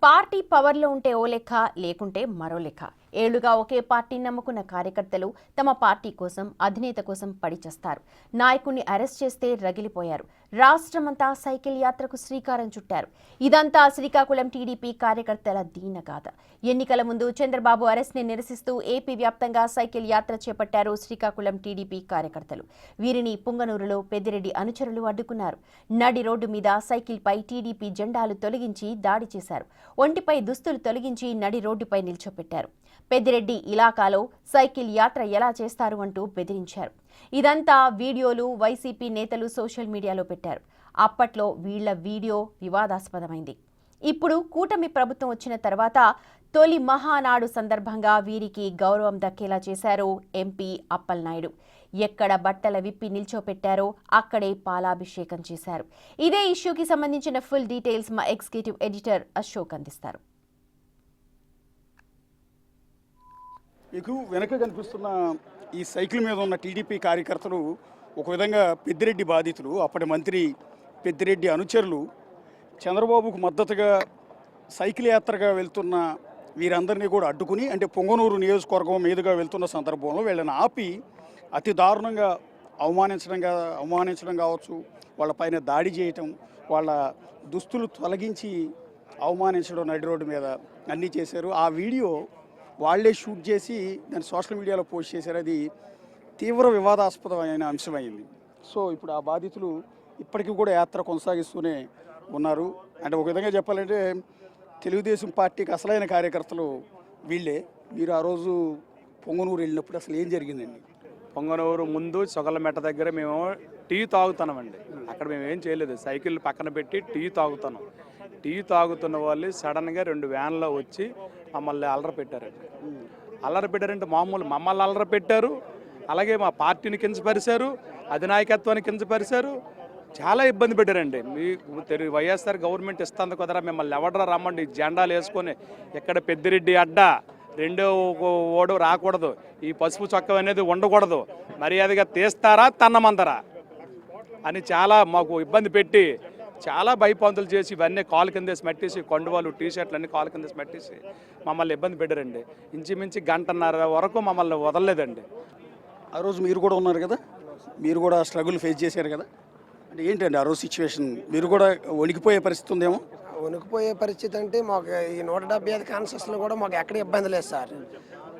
Party పవర్లో ఉంటే ఓ లెక్క, లేకుంటే మరో లెక్క. ఏళ్లుగా ఒకే పార్టీ నమ్ముకున్న కార్యకర్తలు తమ పార్టీ కోసం, అధినేత కోసం పడిచేస్తారు. నాయకుడిని అరెస్ట్ చేస్తే రగిలిపోయారు. రాష్ట్రమంతా సైకిల్ యాత్రకు శ్రీకారం చుట్టారు. ఇదంతా శ్రీకాకుళం టీడీపీ కార్యకర్తల దీనగాథ. ఎన్నికల ముందు చంద్రబాబు అరెస్ట్ ని నిరసిస్తూ ఏపీ వ్యాప్తంగా సైకిల్ యాత్ర చేపట్టారు శ్రీకాకుళం టీడీపీ కార్యకర్తలు. వీరిని పుంగనూరులో పెద్దిరెడ్డి అనుచరులు అడ్డుకున్నారు. నడి రోడ్డు మీద సైకిల్ పై టీడీపీ జెండాలు తొలగించి దాడి చేశారు. ఒంటిపై దుస్తులు తొలగించి నడి రోడ్డుపై నిల్చోపెట్టారు. పెద్దిరెడ్డి ఇలాకాలో సైకిల్ యాత్ర ఎలా చేస్తారు అంటూ బెదిరించారు. ఇదంతా వీడియోలు వైసీపీ నేతలు సోషల్ మీడియాలో పెట్టారు. అప్పట్లో వీళ్ల వీడియో వివాదాస్పదమైంది. ఇప్పుడు కూటమి ప్రభుత్వం వచ్చిన తర్వాత తొలి మహానాడు సందర్భంగా వీరికి గౌరవం దక్కేలా చేశారు ఎంపీ అప్పలనాయుడు. ఎక్కడ బట్టల విప్పి నిల్చోపెట్టారో అక్కడే పాలాభిషేకం చేశారు. ఇదే ఇష్యూకి సంబంధించిన ఫుల్ డీటెయిల్స్ మా ఎగ్జిక్యూటివ్ ఎడిటర్ అశోక్ అందిస్తారు. మీకు వెనక కనిపిస్తున్న ఈ సైకిల్ మీద ఉన్న టీడీపీ కార్యకర్తలు ఒక విధంగా పెద్దిరెడ్డి బాధితులు. అప్పటి మంత్రి పెద్దిరెడ్డి అనుచరులు చంద్రబాబుకు మద్దతుగా సైకిల్ యాత్రగా వెళ్తున్న వీరందరినీ కూడా అడ్డుకుని, అంటే పొంగనూరు నియోజకవర్గం మీదుగా వెళ్తున్న సందర్భంలో వీళ్ళని ఆపి అతి దారుణంగా అవమానించడం కావచ్చు, వాళ్ళపైన దాడి చేయటం, వాళ్ళ దుస్తులు తొలగించి అవమానించడం, నడి రోడ్డు మీద అన్నీ చేశారు. ఆ వీడియో వాళ్లే షూట్ చేసి దాన్ని సోషల్ మీడియాలో పోస్ట్ చేశారు. అది తీవ్ర వివాదాస్పదమైన అంశమైంది. సో ఇప్పుడు ఆ బాధితులు ఇప్పటికీ కూడా యాత్ర కొనసాగిస్తూనే ఉన్నారు. అంటే ఒక విధంగా చెప్పాలంటే తెలుగుదేశం పార్టీకి అసలైన కార్యకర్తలు వీళ్ళే. మీరు ఆ రోజు పొంగనూరు వెళ్ళినప్పుడు అసలు ఏం జరిగిందండి? పొంగనూరు ముందు సొగలమెట్ట దగ్గర మేము టీ తాగుతున్నామండి. అక్కడ మేము ఏం చేయలేదు, సైకిల్ పక్కన పెట్టి టీ తాగుతున్నాం. టీ తాగుతున్న వాళ్ళు సడన్గా 2 వ్యాన్లో వచ్చి మమ్మల్ని అల్లరి పెట్టారండి. అల్లరి పెట్టారంటే మామూలు మమ్మల్ని అల్లరి పెట్టారు, అలాగే మా పార్టీని కించపరిచారు, అధినాయకత్వాన్ని కించపరిచారు, చాలా ఇబ్బంది పెట్టారండి. మీకు వైఎస్ఆర్ గవర్నమెంట్ ఇస్తుంది కుదరా, మిమ్మల్ని ఎవడరా రమ్మండి, జెండాలు వేసుకొని ఎక్కడ పెద్దిరెడ్డి అడ్డా రెండో ఓడు రాకూడదు, ఈ పసుపు చొక్క అనేది ఉండకూడదు, మర్యాదగా తీస్తారా తన్నమందరా అని చాలా మాకు ఇబ్బంది పెట్టి చాలా భయపంతులు చేసి ఇవన్నీ కాలు కిందేసి మట్టేసి కొండవాళ్ళు టీషర్ట్లు అన్నీ కాలు కిందేసి మట్టేసి మమ్మల్ని ఇబ్బంది పెట్టారండి. ఇంచుమించి 1:30 వరకు మమ్మల్ని వదలలేదండి. ఆ రోజు మీరు కూడా ఉన్నారు కదా, మీరు కూడా స్ట్రగుల్ ఫేస్ చేశారు కదా, అంటే ఏంటండి ఆ రోజు సిచ్యువేషన్? మీరు కూడా వణికిపోయే పరిస్థితి ఉందేమో? వణికిపోయే పరిస్థితి అంటే మాకు ఈ 175 కాన్సెస్లో కూడా మాకు ఎక్కడ ఇబ్బంది లేదు సార్.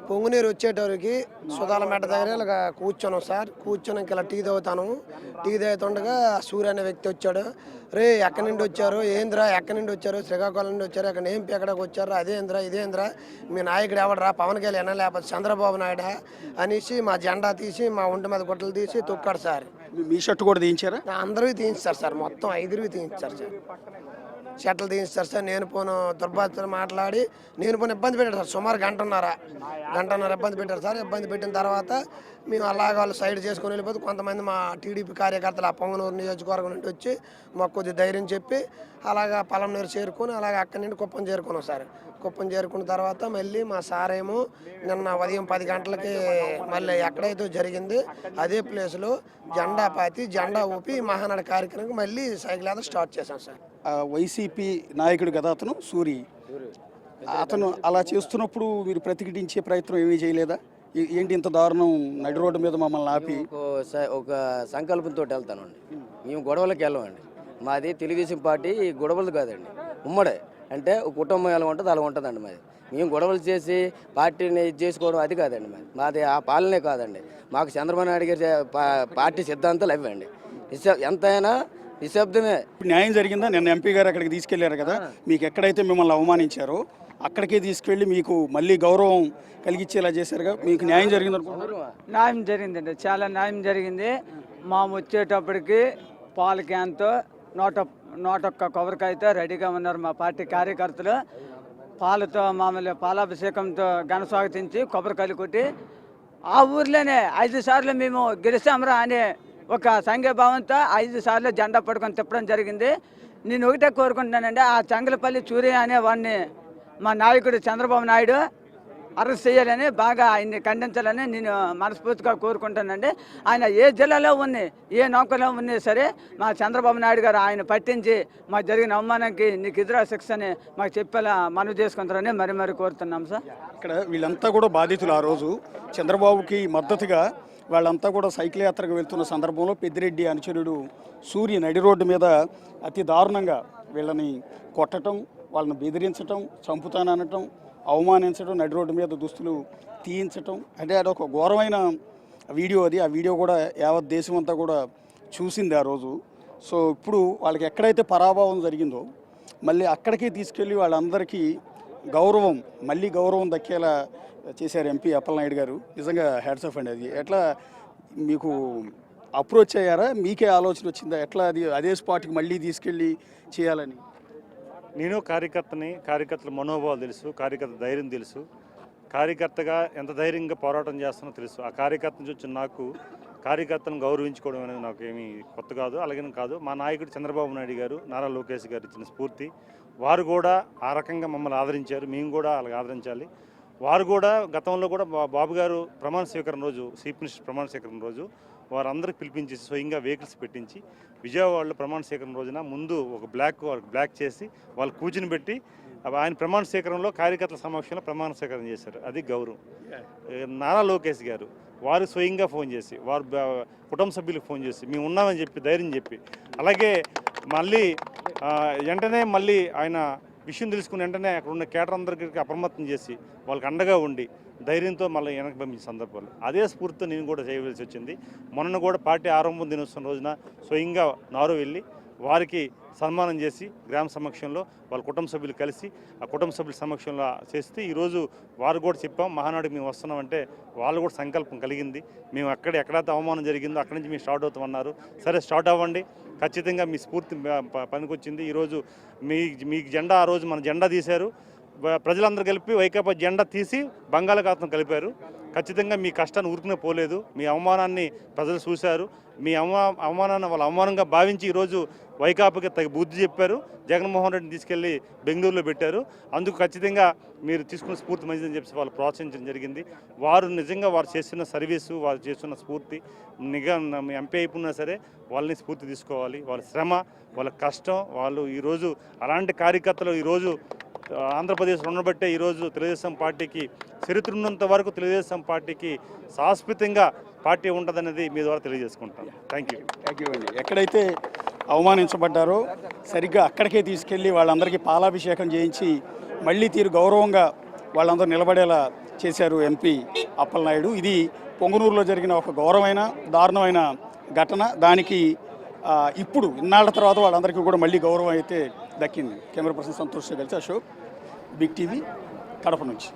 పొంగునీరు వచ్చేటోరికి సుధాలమెట్ట దగ్గర ఇలా కూర్చున్నాం సార్. కూర్చొని ఇలా టీ తాగుతాను. టీ తాగుతుండగా సూర్య అనే వ్యక్తి వచ్చాడు. రే ఎక్కడి నుండి వచ్చారు, ఏంద్రా ఎక్కడి నుండి వచ్చారు, శ్రీకాకుళం నుండి వచ్చారు, అక్కడ ఏం ఎక్కడికి వచ్చారు, అదేంద్రా ఇదేంద్రా, మీ నాయకుడు ఎవడరా, పవన్ కళ్యాణ్ లేకపోతే చంద్రబాబు నాయుడు అనేసి మా జెండా తీసి మా ఒంటి మీద గుట్టలు తీసి తొక్కాడు సార్. మీ షర్ట్ కూడా తీయించారా? అందరూ తీయించారు సార్, మొత్తం 5 తీయించారు సార్. షర్ట్లు తీయించారు సార్. నేను పోను దుర్భాషలు మాట్లాడి నేను పోను ఇబ్బంది పెట్టారు సార్. సుమారు గంటన్నర ఇబ్బంది పెట్టారు సార్. ఇబ్బంది పెట్టిన తర్వాత మేము అలాగ వాళ్ళు సైడ్ చేసుకుని వెళ్ళిపోతే కొంతమంది మా టీడీపీ కార్యకర్తలు ఆ పొంగనూరు నియోజకవర్గం నుండి వచ్చి మాకు కొద్దిగా ధైర్యం చెప్పి అలాగా పలంనేరు చేరుకొని అలాగే అక్కడి నుండి కుప్పం చేరుకున్నాం సార్. కుప్పం చేరుకున్న తర్వాత మళ్ళీ మా సార్ ఏమో నిన్న ఉదయం 10 గంటలకి మళ్ళీ ఎక్కడైతే జరిగింది అదే ప్లేస్లో జెండా పాతి జెండా ఊపి మహానాడు కార్యక్రమం మళ్ళీ సైకిల్ యాత్ర స్టార్ట్ చేశాం సార్. వైసీపీ నాయకుడు కదా అతను సూరి, అతను అలా చేస్తున్నప్పుడు మీరు ప్రతిఘటించే ప్రయత్నం ఏమీ చేయలేదా? ఏంటి ఇంత దారుణం, నడి రోడ్డు మీద మమ్మల్ని ఆపి? ఒక సంకల్పంతో వెళ్తానండి. మేము గొడవలకు వెళ్ళమండి. మాది తెలుగుదేశం పార్టీ గొడవలు కాదండి, ఉమ్మడే. అంటే ఒక కుటుంబం ఎలా ఉంటుంది అలా ఉంటుందండి మాది. మేము గొడవలు చేసి పార్టీని చేసుకోవడం అది కాదండి మాది ఆ పాలనే కాదండి. మాకు చంద్రబాబు నాయుడు గారి పార్టీ సిద్ధాంతాలు ఇవ్వండి. ఎంతైనా నిశ్శబ్దమే. న్యాయం జరిగిందా? నిన్న ఎంపీ గారు అక్కడికి తీసుకెళ్లారు కదా, మీకు ఎక్కడైతే మిమ్మల్ని అవమానించారో అక్కడికే తీసుకెళ్ళి మీకు మళ్ళీ గౌరవం కలిగించేలా చేశారుగా, మీకు న్యాయం జరిగింది అనుకుంటున్నారు? న్యాయం జరిగిందండి, చాలా న్యాయం జరిగింది. మా వచ్చేటప్పటికి పాల క్యాన్తో 101 కొబ్బరికాయతో రెడీగా ఉన్నారు మా పార్టీ కార్యకర్తలు. పాలతో మామూలు పాలాభిషేకంతో ఘనస్వాగతించి కొబ్బరికాయలు కొట్టి ఆ ఊర్లోనే 5 సార్లు మేము గెలిస్తామరా అనే ఒక సంఘీభావంతో 5 సార్లు జెండా పట్టుకొని తిప్పడం జరిగింది. నేను ఒకటే కోరుకుంటున్నానండి, ఆ చంగలపల్లి సూర్య అనే వాడిని మా నాయకుడు చంద్రబాబు నాయుడు అరెస్ట్ చేయాలని బాగా ఆయన్ని ఖండించాలని నేను మనస్ఫూర్తిగా కోరుకుంటానండి. ఆయన ఏ జిల్లాలో ఉన్ని ఏ నౌకలో ఉన్నా సరే మా చంద్రబాబు నాయుడు గారు ఆయన పట్టించి మాకు జరిగిన అవమానానికి నీకు ఎదురా శిక్ష అని మాకు చెప్పేలా మనవి చేసుకుంటారని మరి కోరుతున్నాం సార్. ఇక్కడ వీళ్ళంతా కూడా బాధితులు. ఆ రోజు చంద్రబాబుకి మద్దతుగా వాళ్ళంతా కూడా సైకిల్ యాత్రకు వెళ్తున్న సందర్భంలో పెద్దిరెడ్డి అనుచరుడు సూర్య నడి రోడ్డు మీద అతి దారుణంగా వీళ్ళని కొట్టడం, వాళ్ళని బెదిరించటం, చంపుతాననటం, అవమానించడం, నడి రోడ్డు మీద దుస్తులు తీయించటం, అంటే అదొక ఘోరమైన వీడియో అది. ఆ వీడియో కూడా యావత్ దేశం అంతా కూడా చూసింది ఆ రోజు. సో ఇప్పుడు వాళ్ళకి ఎక్కడైతే పరాభవం జరిగిందో మళ్ళీ అక్కడికి తీసుకెళ్ళి వాళ్ళందరికీ మళ్ళీ గౌరవం దక్కేలా చేశారు ఎంపీ అప్పలనాయుడు గారు. నిజంగా హ్యాట్స్ ఆఫ్ అండి. అది ఎట్లా మీకు అప్రోచ్ అయ్యారా, మీకే ఆలోచన వచ్చిందా ఎట్లా అది అదే స్పాట్కి మళ్ళీ తీసుకెళ్ళి చేయాలని? నేను కార్యకర్తల మనోభావాలు తెలుసు, కార్యకర్త ధైర్యం తెలుసు, కార్యకర్తగా ఎంత ధైర్యంగా పోరాటం చేస్తానో తెలుసు. ఆ కార్యకర్తను చూసి నాకు కార్యకర్తను గౌరవించుకోవడం అనేది నాకు ఏమీ కొత్త కాదు, అలాగని కాదు. మా నాయకుడు చంద్రబాబు నాయుడు గారు, నారా లోకేష్ గారు ఇచ్చిన స్ఫూర్తి. వారు కూడా ఆ రకంగా మమ్మల్ని ఆదరించారు, మేము కూడా అలాగే ఆదరించాలి. వారు కూడా గతంలో కూడా బాబు గారు ప్రమాణ స్వీకరణ రోజు, చీఫ్ మినిస్టర్ ప్రమాణ స్వీకరణ రోజు వారందరికీ పిలిపించేసి స్వయంగా వెహికల్స్ పెట్టించి విజయవాడలో ప్రమాణ స్వీకరణ రోజున ముందు ఒక బ్లాక్ చేసి వాళ్ళు కూర్చుని పెట్టి ఆయన ప్రమాణ స్వీకరణలో కార్యకర్తల సమక్షంలో ప్రమాణ స్వీకరణ చేశారు. అది గౌరవం. నారా లోకేష్ గారు వారు స్వయంగా ఫోన్ చేసి, వారు కుటుంబ సభ్యులకు ఫోన్ చేసి మేము ఉన్నామని చెప్పి ధైర్యం చెప్పి, అలాగే మళ్ళీ వెంటనే మళ్ళీ ఆయన విషయం తెలుసుకుని వెంటనే అక్కడ ఉన్న కేటర్ అందరికీ అప్రమత్తం చేసి వాళ్ళకి అండగా ఉండి ధైర్యంతో మళ్ళీ వెనక్కి పంపించిన సందర్భాలు. అదే స్ఫూర్తితో నేను కూడా చేయవలసి వచ్చింది. మొన్న కూడా పార్టీ ఆరంభం దినోత్సవం రోజున స్వయంగా నారు వెళ్ళి వారికి సన్మానం చేసి గ్రామ సమక్షంలో వాళ్ళ కుటుంబ సభ్యులు కలిసి ఆ కుటుంబ సభ్యుల సమక్షంలో చేస్తే ఈరోజు వారు కూడా చెప్పాం మహానాడుకి మేము వస్తున్నామంటే వాళ్ళు కూడా సంకల్పం కలిగింది. మేము ఎక్కడైతే అవమానం జరిగిందో అక్కడి నుంచి మేము స్టార్ట్ అవుతామన్నారు. సరే స్టార్ట్ అవ్వండి, ఖచ్చితంగా మీ స్ఫూర్తి పనికొచ్చింది. ఈరోజు మీ జెండా ఆ రోజు మన జెండా తీశారు, ప్రజలందరూ కలిపి వైకాపా జెండా తీసి బంగాళాఖాతం కలిపారు. ఖచ్చితంగా మీ కష్టాన్ని ఊరుకునే పోలేదు. మీ అవమానాన్ని ప్రజలు చూశారు. మీ అవమానాన్ని వాళ్ళు అవమానంగా భావించి ఈరోజు వైకాపాకి తగ్గ బుద్ధి చెప్పారు. జగన్మోహన్ రెడ్డిని తీసుకెళ్లి బెంగళూరులో పెట్టారు. అందుకు ఖచ్చితంగా మీరు తీసుకున్న స్ఫూర్తి మంచిదని చెప్పి వాళ్ళు ప్రోత్సహించడం జరిగింది. వారు నిజంగా వారు చేస్తున్న సర్వీసు, వారు చేస్తున్న స్ఫూర్తి ఎంపీ అయిపోయినా సరే వాళ్ళని స్ఫూర్తి తీసుకోవాలి. వాళ్ళ శ్రమ, వాళ్ళ కష్టం, వాళ్ళు ఈరోజు అలాంటి కార్యకర్తలు ఈరోజు ఆంధ్రప్రదేశ్లో ఉండబట్టే ఈరోజు తెలుగుదేశం పార్టీకి చరిత్ర ఉన్నంత వరకు తెలుగుదేశం పార్టీకి శాశ్వతంగా పార్టీ ఉంటుందనేది మీ ద్వారా తెలియజేసుకుంటాను. థ్యాంక్ యూ అండి. ఎక్కడైతే అవమానించబడ్డారో సరిగ్గా అక్కడికే తీసుకెళ్ళి వాళ్ళందరికీ పాలాభిషేకం చేయించి మళ్ళీ గౌరవంగా వాళ్ళందరూ నిలబడేలా చేశారు ఎంపీ అప్పలనాయుడు. ఇది పొంగనూరులో జరిగిన ఒక ఘోరమైన దారుణమైన ఘటన. దానికి ఇప్పుడు ఇన్నాళ్ల తర్వాత వాళ్ళందరికీ కూడా మళ్ళీ గౌరవం అయితే దక్కింది. కెమెరా పర్సన్ సంతోష్ కలిసి అశోక్, బిగ్ టీవీ, కడప నుంచి.